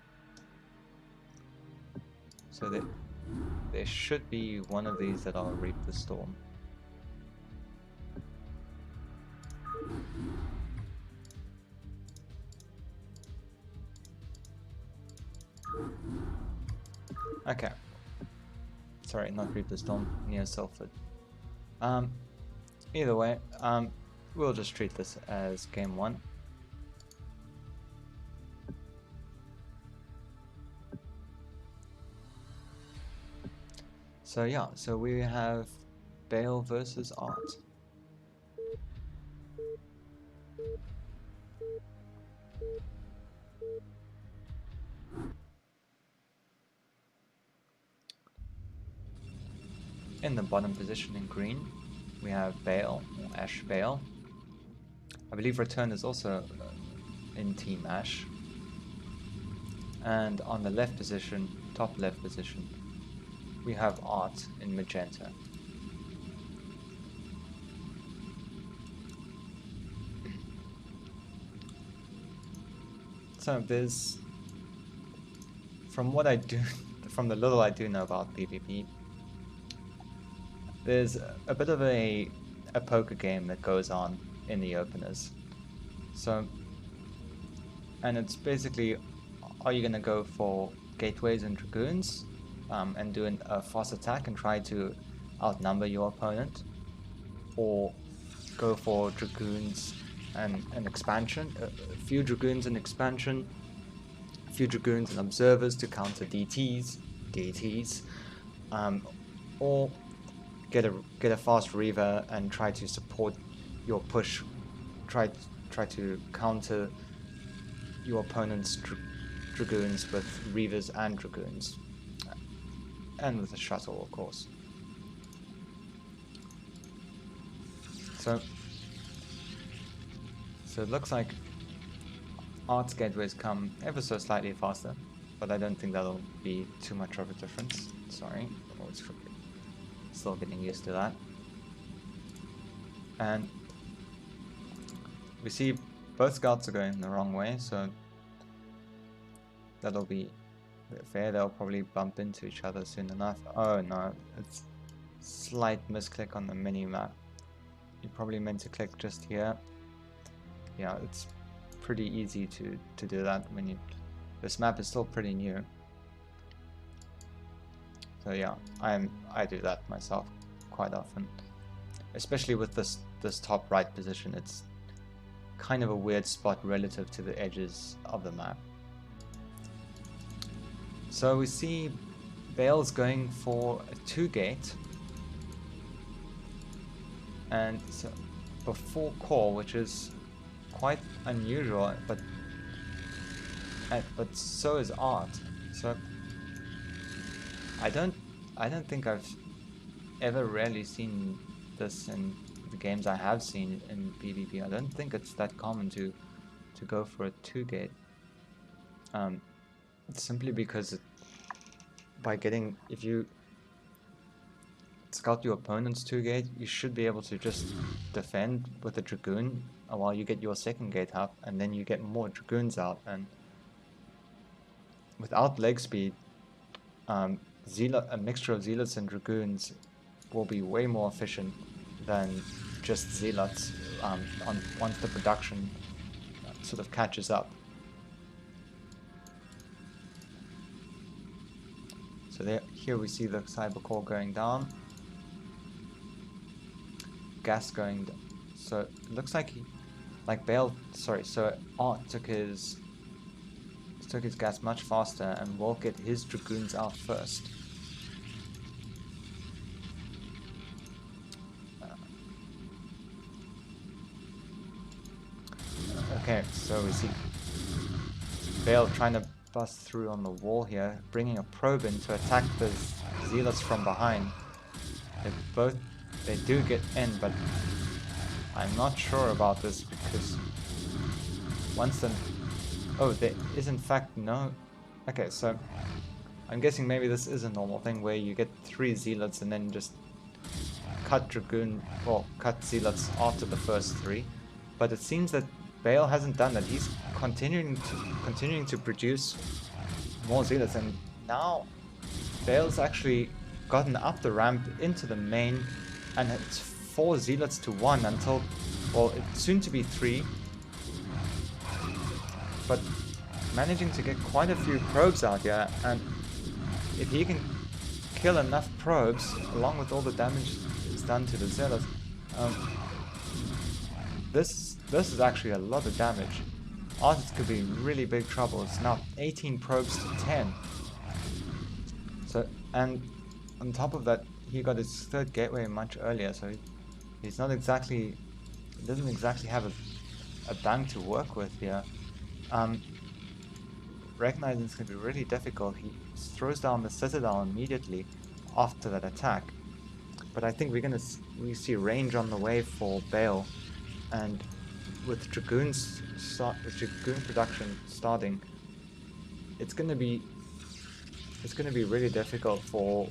So there should be one of these that I'll reap the storm. Okay. Sorry, not reap the storm, near Salford. Either way, we'll just treat this as game 1. So yeah, so we have Baal versus Art. in the bottom position in green, we have Baal, or Ash Baal. I believe Return is also in Team Ash. And on the left position, top left position, we have Art in magenta. So there's, from what I do, from the little I do know about PvP, there's a bit of a poker game that goes on in the openers. So, and it's basically, are you going to go for gateways and dragoons and do a fast attack and try to outnumber your opponent, or go for dragoons and an expansion, a few dragoons and expansion, a few dragoons and observers to counter DTs, or get a fast Reaver and try to support your push, try to counter your opponent's dragoons with Reavers and dragoons, and with a shuttle, of course. So it looks like Art's gateways come ever so slightly faster, but I don't think that'll be too much of a difference. Sorry, still getting used to that. And we see both scouts are going the wrong way, so that'll be fair. They'll probably bump into each other soon enough. Oh no, it's slight misclick on the mini-map. You probably meant to click just here. Yeah, it's pretty easy to do that when this map is still pretty new. So yeah, I do that myself quite often, especially with this top right position. It's kind of a weird spot relative to the edges of the map. So we see Baal's going for a 2-gate, and so before core, which is quite unusual, but so is Art. So I don't think I've ever really seen this in the games I have seen in PvP. I don't think it's that common to go for a 2-gate. Simply because if you scout your opponent's 2-gate, you should be able to just defend with a dragoon while you get your 2nd gate up, and then you get more dragoons out. And without leg speed, a mixture of zealots and dragoons will be way more efficient than just zealots once the production sort of catches up. So here we see the cyber core going down, gas going down. So it looks like so Art took his gas much faster and will get his dragoons out first. Okay, so we see Baal trying to bust through on the wall here, bringing a probe in to attack the zealots from behind. They do get in, but I'm not sure about this because there is in fact no. Okay, so I'm guessing maybe this is a normal thing where you get 3 zealots and then just cut zealots after the first 3. But it seems that Baal hasn't done that. He's continuing to produce more zealots, and now Baal's actually gotten up the ramp into the main, and it's 4 zealots to 1 until, well, it's soon to be 3, but managing to get quite a few probes out here. And if he can kill enough probes along with all the damage it's done to the zealots, this is actually a lot of damage. Artist could be in really big trouble. It's now 18 probes to 10. So, and on top of that, he got his 3rd gateway much earlier, so he doesn't exactly have a bank to work with here. Recognizing it's going to be really difficult, he throws down the Citadel immediately after that attack. But I think we see range on the way for Baal, and with Dragoon production starting, it's gonna be really difficult for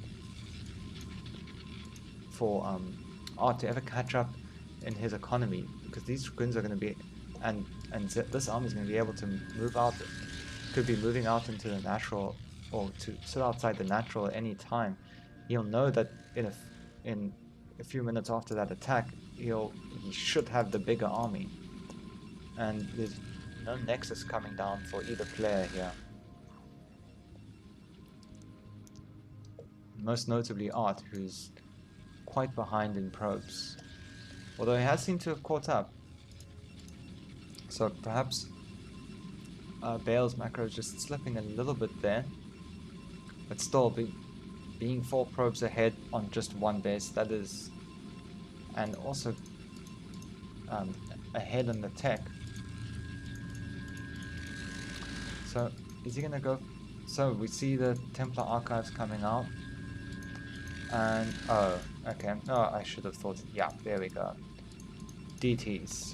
Art to ever catch up in his economy, because these Dragoons are gonna be, and this army is gonna be able to move out, could be moving out into the natural, or to sit outside the natural at any time. He'll know that in a few minutes after that attack, he should have the bigger army, and there's no nexus coming down for either player here. Most notably Art, who's quite behind in probes, although he has seemed to have caught up. So perhaps Baal's macro is just slipping a little bit there, but still being 4 probes ahead on just one base, that is, and also ahead on the tech. So is he gonna go? So we see the Templar archives coming out, and oh, okay. Oh, I should have thought. Yeah, there we go. DTs.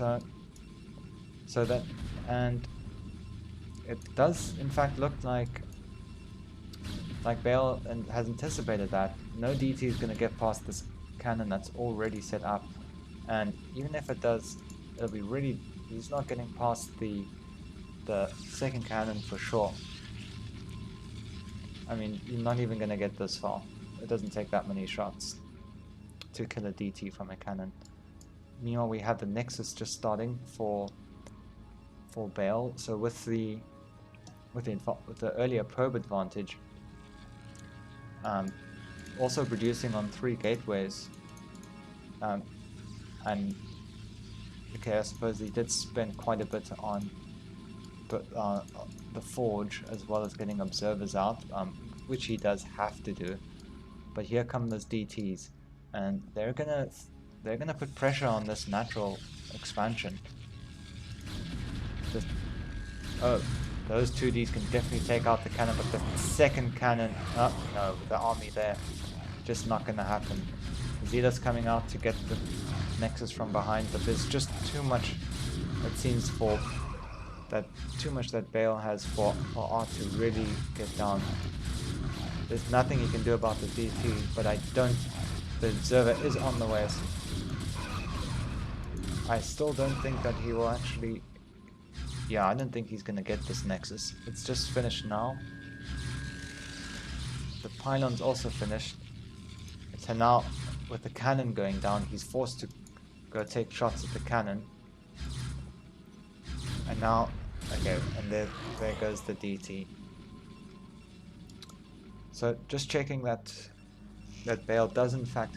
So that, and it does in fact look like Baal has anticipated that no DT is gonna get past this cannon that's already set up, and even if it does, it'll be really, he's not getting past the second cannon for sure. I mean, you're not even gonna get this far. It doesn't take that many shots to kill a DT from a cannon. Meanwhile, we have the Nexus just starting for Baal. So with the earlier probe advantage, also producing on 3 gateways, and okay, I suppose he did spend quite a bit on the forge, as well as getting observers out, which he does have to do. But here come those DTs, and they're gonna put pressure on this natural expansion. Oh, those 2Ds can definitely take out the cannon, but the second cannon, oh no, the army there, just not gonna happen. Zeta's coming out to get the Nexus from behind, but there's just too much, it seems, too much that Baal has for Art to really get down. There's nothing he can do about the DT, but the observer is on the way. I still don't think that he will actually, yeah, I don't think he's gonna get this Nexus. It's just finished now. The pylon's also finished. So now, with the cannon going down, he's forced to go take shots at the cannon. And now, okay, and there goes the DT. So just checking that Baal does in fact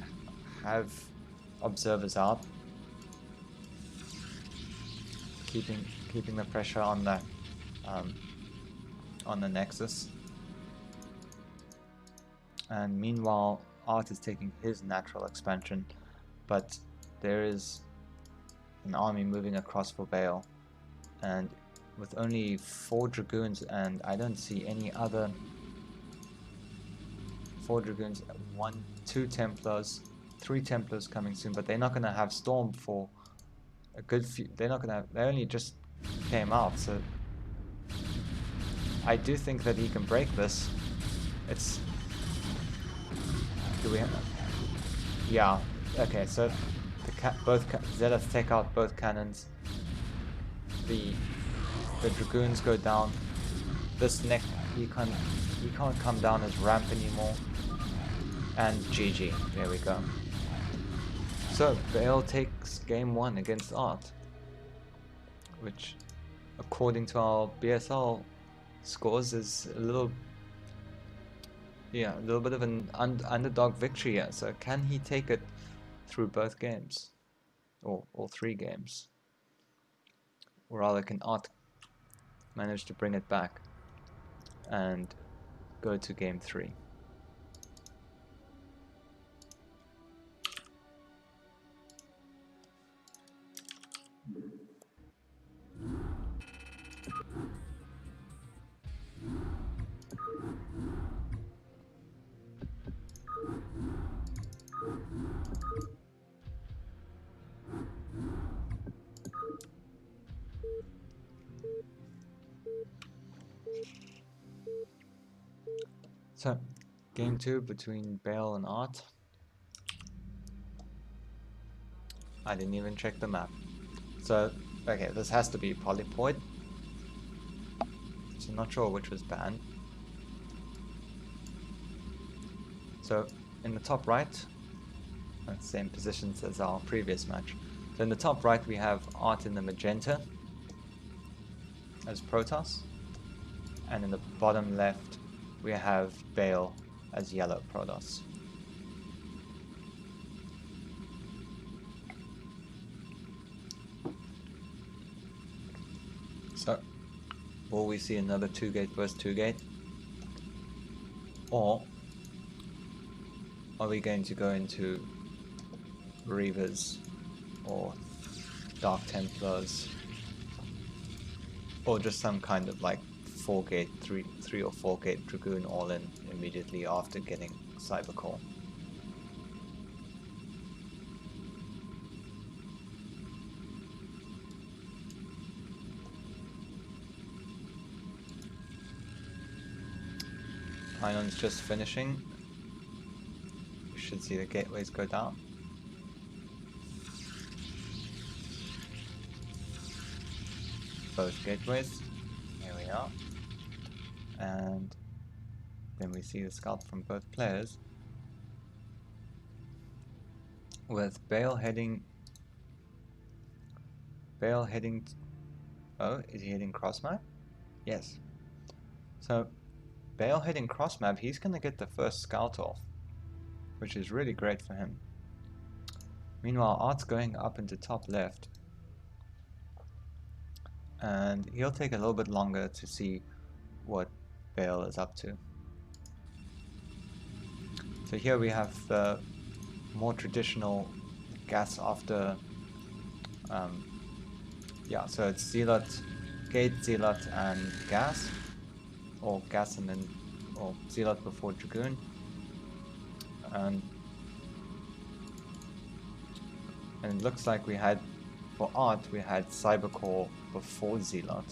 have observers out, keeping the pressure on the Nexus. And meanwhile, Art is taking his natural expansion, but there is an army moving across for Baal, and with only 4 Dragoons, and I don't see any other 4 Dragoons, 2 Templars, 3 Templars coming soon, but they're not going to have Storm for a good few, they only just came out, so I do think that he can break this. Yeah, okay, so both Zealots take out both cannons, the Dragoons go down, this neck, he can't come down his ramp anymore, and GG, there we go. So, Baal takes game 1 against Art, which, according to our BSL scores, is a little bit of an underdog victory here. So can he take it through both games, or all 3 games, or rather can Art manage to bring it back and go to game 3? So, game 2 between Baal and Art. I didn't even check the map. So, okay, this has to be Polypoid. So, not sure which was banned. So, in the top right, same positions as our previous match. So, in the top right, we have Art in the magenta as Protoss. And in the bottom left, we have Baal as yellow Protoss. So, will we see another 2-gate versus 2-gate? Or are we going to go into Reavers or Dark Templars, or just some kind of like 4-gate, 3 or 4-gate Dragoon all in immediately after getting Cybercore? Pylon's just finishing. We should see the gateways go down. Both gateways. Here we are. And then we see the scalp from both players. With Baal heading... Oh, is he heading cross map? Yes. So, Baal heading cross map, he's gonna get the first scout off, which is really great for him. Meanwhile, Art's going up into top left, and he'll take a little bit longer to see what Baal is up to. So here we have the more traditional gas after, yeah, so it's Zealot, Gate, Zealot, and gas, or gas and then, or Zealot before Dragoon. And it looks like we had, for Art, we had Cybercore before Zealot.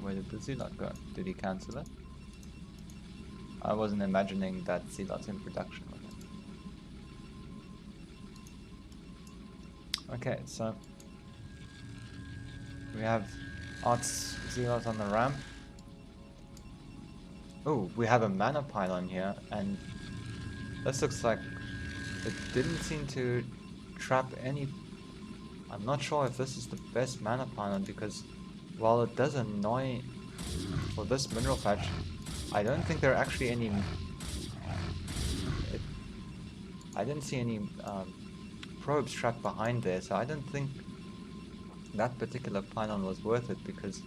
Where did the Zealot go? Did he cancel it? I wasn't imagining that Zealot's in production with it. Okay, so we have Art's Zealot on the ramp. Oh, we have a mana pylon here, and this looks like it didn't seem to trap any... I'm not sure if this is the best mana pylon, because while it does annoy for this mineral patch, I don't think there are actually any... I didn't see any probes trapped behind there, so I don't think that particular pylon was worth it, because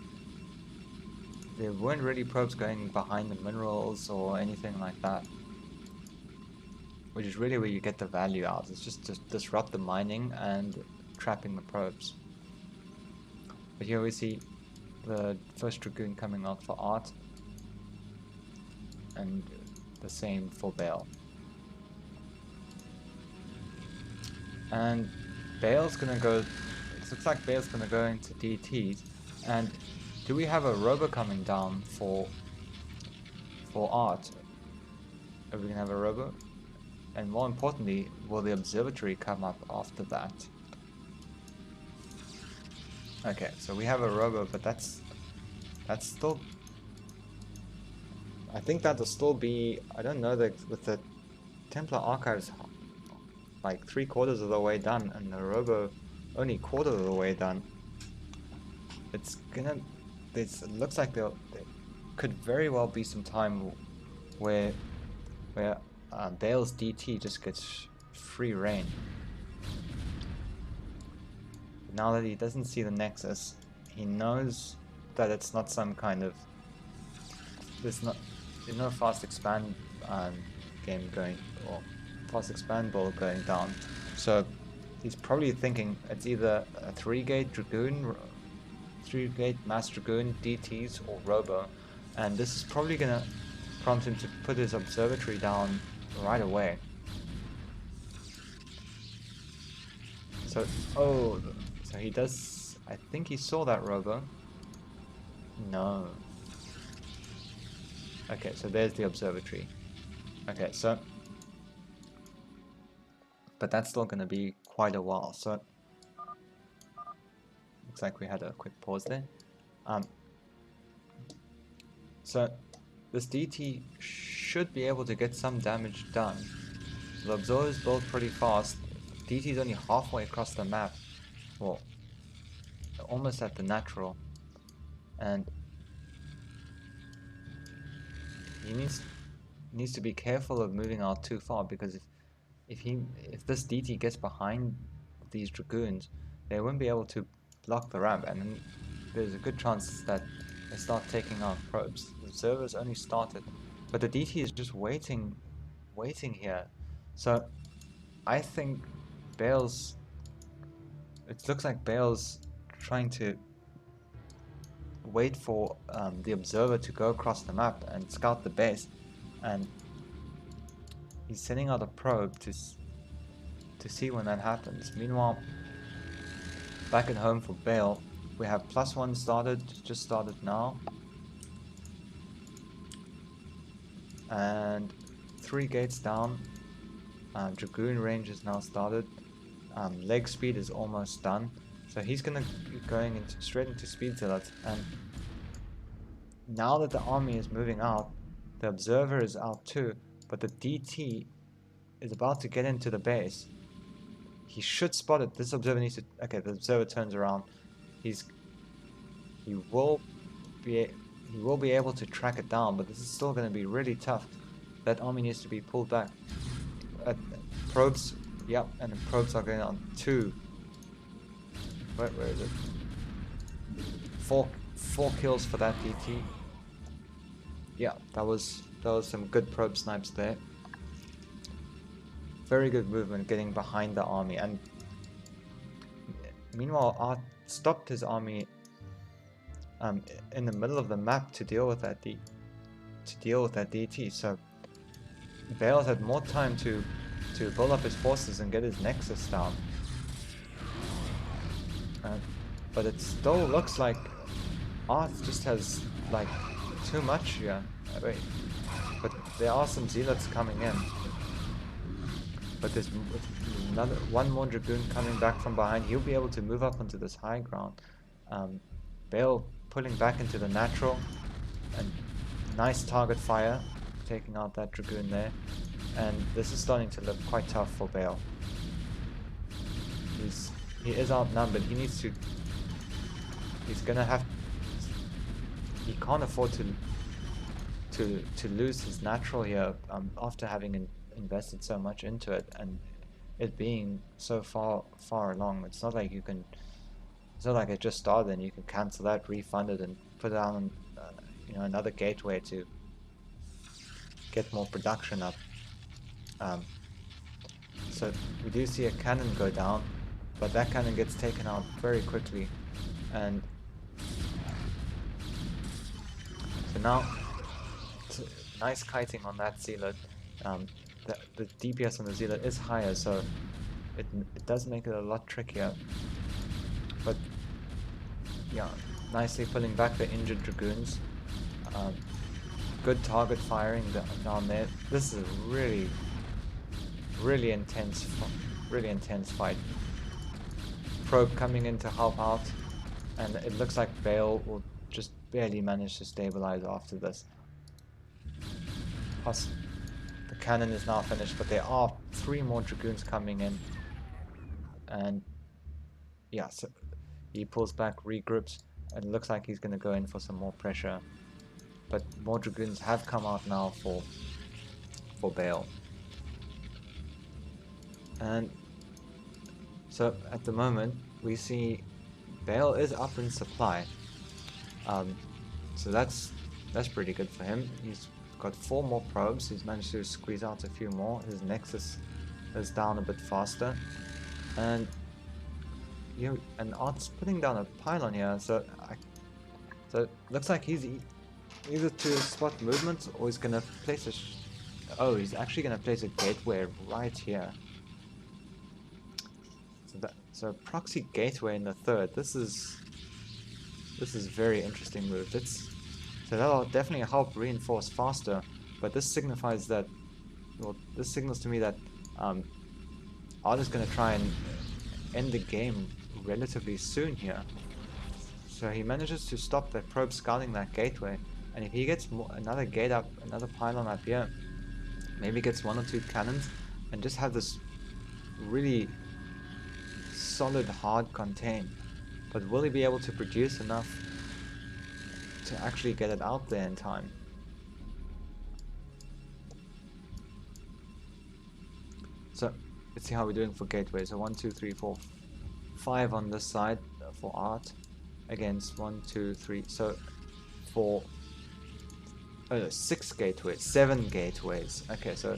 there weren't really probes going behind the minerals or anything like that. Which is really where you get the value out. It's just to disrupt the mining and trapping the probes. But here we see the first Dragoon coming out for Art. And the same for Baal. And Baal's gonna go... It looks like Baal's gonna go into DTs. And do we have a robo coming down for Art? Are we gonna have a robo? And more importantly, will the observatory come up after that? Okay, so we have a robo, but that's still... I think that'll still be... I don't know, that with the Templar Archives like 3/4 of the way done, and the robo only 1/4 of the way done. It's gonna... it looks like there could very well be some time where Baal's DT just gets free reign. Now that he doesn't see the Nexus, he knows that it's not some kind of... There's no fast expand game going, or fast expand ball going down. So he's probably thinking it's either a 3-gate Dragoon 3-gate Mass Dragoon, DTs, or Robo, and this is probably gonna prompt him to put his observatory down right away. So, oh, so he does. I think he saw that Robo. No. Okay, so there's the observatory. Okay, so, but that's still gonna be quite a while. So, looks like we had a quick pause there. So this DT should be able to get some damage done. The observers build pretty fast. DT is only halfway across the map. Well, almost at the natural. And he needs to be careful of moving out too far, because if this DT gets behind these Dragoons, they won't be able to block the ramp, and then there's a good chance that they start taking out probes. The observers only started, but the DT is just waiting here. So I think Baal's, it looks like Baal's trying to wait for the observer to go across the map and scout the base, and he's sending out a probe to see when that happens. Meanwhile, back at home for Baal, we have +1 started, just started now, and 3 gates down. Dragoon range is now started. Leg speed is almost done, so he's gonna be going straight into speed zealots. And now that the army is moving out, the observer is out too, but the DT is about to get into the base. He should spot it. This observer needs to. Okay, the observer turns around. He will be able to track it down, but this is still going to be really tough. That army needs to be pulled back. Probes, yep, and the probes are going on 2. Where is it? 4 kills for that DT. Yeah, that was some good probe snipes there. Very good movement getting behind the army, and meanwhile Art stopped his army in the middle of the map to deal with that DT. So Baal had more time to build up his forces and get his nexus down. But it still looks like Art just has like too much here. Wait, but there are some zealots coming in. But there's one more Dragoon coming back from behind. He'll be able to move up onto this high ground. Baal pulling back into the natural, and nice target fire, taking out that Dragoon there. And this is starting to look quite tough for Baal. He is outnumbered. He's gonna have. He can't afford to lose his natural here after having invested so much into it, and it being so far along. It's not like it just started and you can cancel that, refund it, and put down another gateway to get more production up. So we do see a cannon go down, but that cannon gets taken out very quickly, and so now nice kiting on that zealot. The DPS on the zealot is higher, so it does make it a lot trickier. But yeah, nicely pulling back the injured Dragoons. Good target firing down there. This is a really intense fight. Probe coming in to help out, and it looks like Baal will just barely manage to stabilize after this. Plus, the cannon is now finished, but there are 3 more Dragoons coming in, and yeah, so he pulls back, regroups, and it looks like he's going to go in for some more pressure. But more Dragoons have come out now for Baal. And so at the moment we see Baal is up in supply. So that's pretty good for him. He's got 4 more probes. He's managed to squeeze out a few more. His nexus is down a bit faster, and and Art's putting down a pylon here, so so it looks like he's either to spot movements or he's gonna place a. Oh, he's actually gonna place a gateway right here. So proxy gateway in the third. This is very interesting move. So that'll definitely help reinforce faster. But this signifies that, well, this signals to me that Art is gonna try and end the game relatively soon here. So he manages to stop that probe scouting that gateway, and if he gets another gate up, another pylon up here, maybe gets 1 or 2 cannons, and just have this really solid hard contain. But will he be able to produce enough to actually get it out there in time? So let's see how we're doing for gateways. So 1, 2, 3, 4, 5 on this side for Art against 1, 2, 3. So for 6 gateways, 7 gateways. Okay, so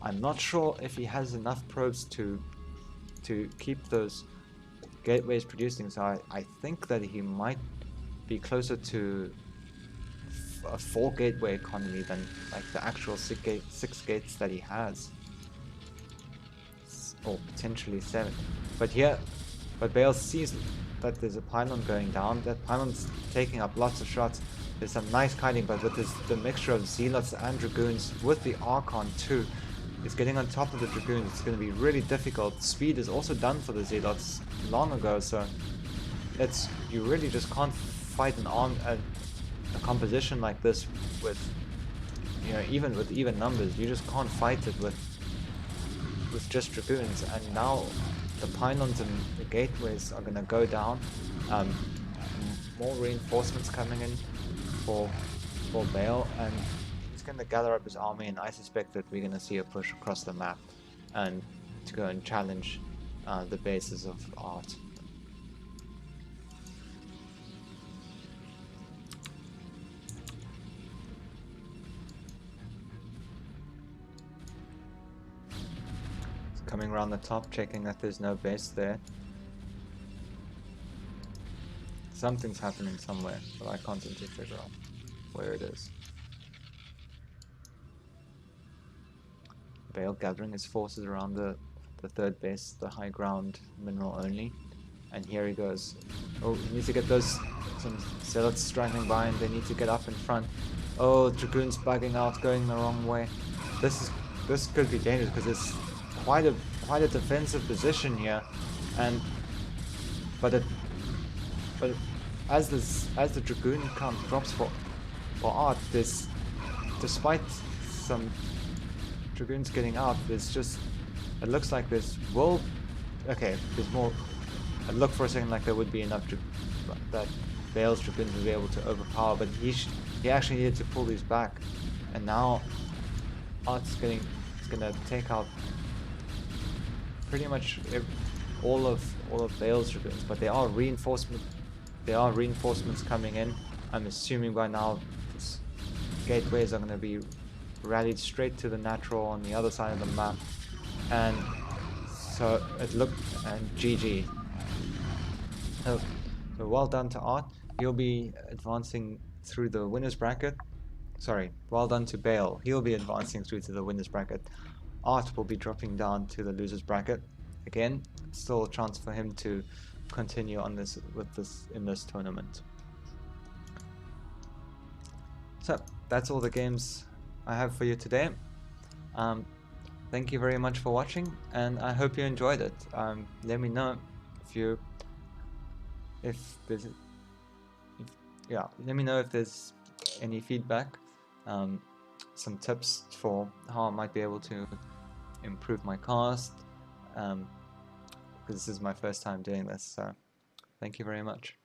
I'm not sure if he has enough probes to keep those gateways producing. So I think that he might be closer to a 4 gateway economy than like the actual 6 gates that he has, or potentially 7. But Baal sees that there's a pylon going down. That pylon's taking up lots of shots. There's some nice kiting, but with the mixture of Zealots and Dragoons, with the Archon too, is getting on top of the Dragoons. It's going to be really difficult. Speed is also done for the Zealots long ago, so you really just can't fight a composition like this with, even with even numbers. You just can't fight it with just Dragoons. And now the pylons and the gateways are going to go down. More reinforcements coming in for Baal, and he's going to gather up his army, and I suspect that we're going to see a push across the map and to go and challenge the bases of Art. So coming around the top, checking that there's no base there. Something's happening somewhere, but I can't seem to figure out where it is. Baal gathering his forces around the third base, the high ground mineral only. And here he goes. Oh, he needs to get some zealots striking by, and they need to get up in front. Oh, Dragoon's bugging out, going the wrong way. This could be dangerous because it's quite a defensive position here, but as the Dragoon count drops for Art, despite some Dragoons getting out, it looks like there's more. It looked for a second like there would be enough that Baal's Dragoons would be able to overpower, but he actually needed to pull these back, and now Art's gonna take out pretty much all of Baal's Dragoons, but there are reinforcements coming in. I'm assuming by now gateways are going to be rallied straight to the natural on the other side of the map, and so it looked, and GG. So well done to Art. He'll be advancing through the winners bracket. Sorry, well done to Baal. He'll be advancing through to the winners bracket. Art will be dropping down to the losers bracket. Again, still a chance for him to continue on in this tournament. So that's all the games I have for you today. Thank you very much for watching, and I hope you enjoyed it. Let me know let me know if there's any feedback, some tips for how I might be able to improve my cast, because this is my first time doing this. So thank you very much.